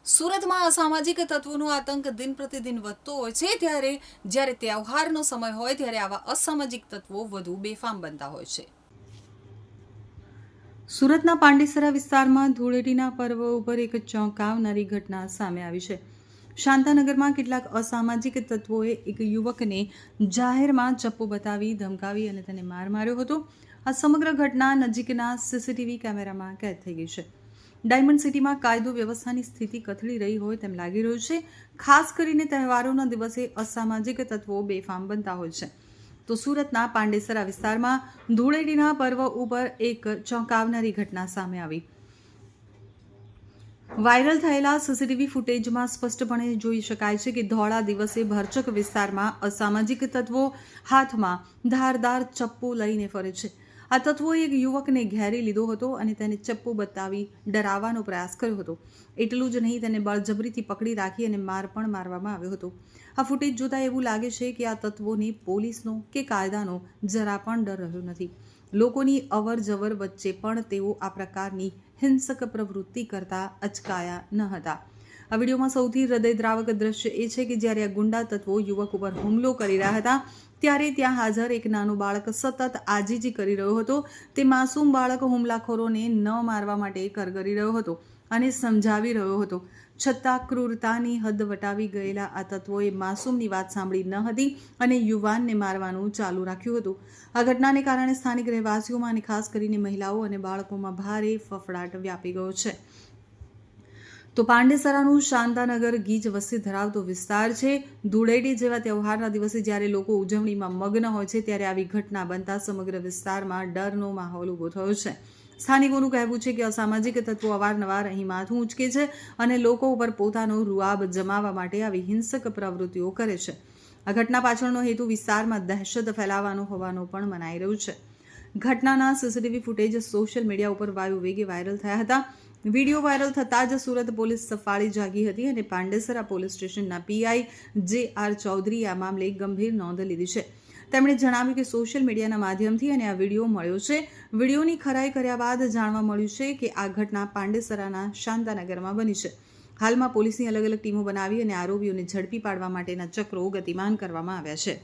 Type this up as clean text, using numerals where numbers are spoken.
સુરતમાં અસામાજિક તત્વોનો આતંક દિન પ્રતિદિન વધતો હોય છે જ્યારે તહેવારનો સમય હોય ત્યારે આવા અસામાજિક તત્વો વધુ બેફામ બનતા હોય છે. સુરતના પાંડેસરા વિસ્તારમાં ધૂળેટીના પર્વ ઉપર એક ચોંકાવનારી ઘટના સામે આવી છે. શાંતાનગરમાં કેટલાક અસામાજિક તત્વોએ એક યુવકને જાહેરમાં ચપ્પુ બતાવી ધમકાવી અને તેને માર માર્યો હતો. આ સમગ્ર ઘટના નજીકના સીસીટીવી કેમેરામાં કેદ થઈ ગઈ છે. ડાયમંડ સિટીમાં કાયદો વ્યવસ્થાની સ્થિતિ કથળી રહી હોય તેમ લાગી રહ્યું છે. ખાસ કરીને તહેવારોના દિવસે અસામાજિક તત્વો બેફામ બનતા હોય છે. તો સુરતના પાંડેસરા વિસ્તારમાં ધૂળેટીના પર્વ ઉપર એક ચોંકાવનારી ઘટના સામે આવી. વાયરલ થયેલા સીસીટીવી ફૂટેજમાં સ્પષ્ટપણે જોઈ શકાય છે કે ધોળા દિવસે ભરચક વિસ્તારમાં અસામાજિક તત્વો હાથમાં ધારદાર ચપ્પુ લઈને ફરે છે. આ તત્વોએ એક યુવકને ઘેરી લીધો હતો અને તેને ચપ્પુ બતાવી ડરાવવાનો પ્રયાસ કર્યો હતો. એટલું જ નહીં, તેને બળજબરીથી પકડી રાખી અને માર પણ મારવામાં આવ્યો હતો. આ ફૂટેજ જોતા એવું લાગે છે કે આ તત્વોને પોલીસનો કે કાયદાનો જરા પણ ડર રહ્યો નથી. લોકોની અવર જવર વચ્ચે પણ તેઓ આ પ્રકારની હિંસક પ્રવૃત્તિ કરતા અચકાયા ન હતા. આ વિડીયોમાં સૌથી હૃદયદ્રાવક દ્રશ્ય એ છે કે જ્યારે આ ગુંડા તત્વો યુવક ઉપર હુમલો કરી રહ્યા હતા ત્યારે ત્યાં હાજર એક નાનું બાળક સતત આજીજી કરી રહ્યો હતો. તે માસૂમ બાળક હુમલાખોરોને ન મારવા માટે કરગરી રહ્યો હતો અને સમજાવી રહ્યો હતો. છતાં ક્રૂરતાની હદ વટાવી ગયેલા આ તત્વોએ માસૂમની વાત સાંભળી ન હતી અને યુવાનને મારવાનું ચાલુ રાખ્યું હતું. આ ઘટનાને કારણે સ્થાનિક રહેવાસીઓમાં અને ખાસ કરીને મહિલાઓ અને બાળકોમાં ભારે ફફડાટ વ્યાપી ગયો છે. તો પાંડેસરાનું શાંતાનગર ગીચ વસ્તી ધરાવતો વિસ્તાર છે. ધૂળેટી જેવા તહેવારના દિવસે જ્યારે લોકો ઉજવણીમાં મગ્ન હોય છે ત્યારે આવી ઘટના બનતા સમગ્ર વિસ્તારમાં ડરનો માહોલ ઊભો થયો છે. સ્થાનિકોનું કહેવું છે કે અસામાજિક તત્વો અવારનવાર અહીં માથું ઉંચકે છે અને લોકો ઉપર પોતાનો રૂઆબ જમાવવા માટે આવી હિંસક પ્રવૃત્તિઓ કરે છે. આ ઘટના પાછળનો હેતુ વિસ્તારમાં દહેશત ફેલાવવાનો હોવાનું પણ મનાઈ રહ્યું છે. ઘટનાના સીસીટીવી ફૂટેજ સોશિયલ મીડિયા ઉપર વાયુ વેગે વાયરલ થયા હતા. વિડીયો વાયરલ થતાં જ સુરત પોલીસ સફાળી જાગી હતી અને પાંડેસરા પોલીસ સ્ટેશનના પીઆઈ જે.આર. ચૌધરીએ આ મામલે ગંભીર નોંધ લીધી છે. તેમણે જણાવ્યું કે સોશિયલ મીડિયાના માધ્યમથી અને આ વિડીયો મળ્યો છે. વિડીયોની ખરાઈ કર્યા બાદ જાણવા મળ્યું છે કે આ ઘટના પાંડેસરાના શાંતાનગરમાં બની છે. હાલમાં પોલીસની અલગ અલગ ટીમો બનાવી અને આરોપીઓને ઝડપી પાડવા માટેના ચક્રો ગતિમાન કરવામાં આવ્યા છે.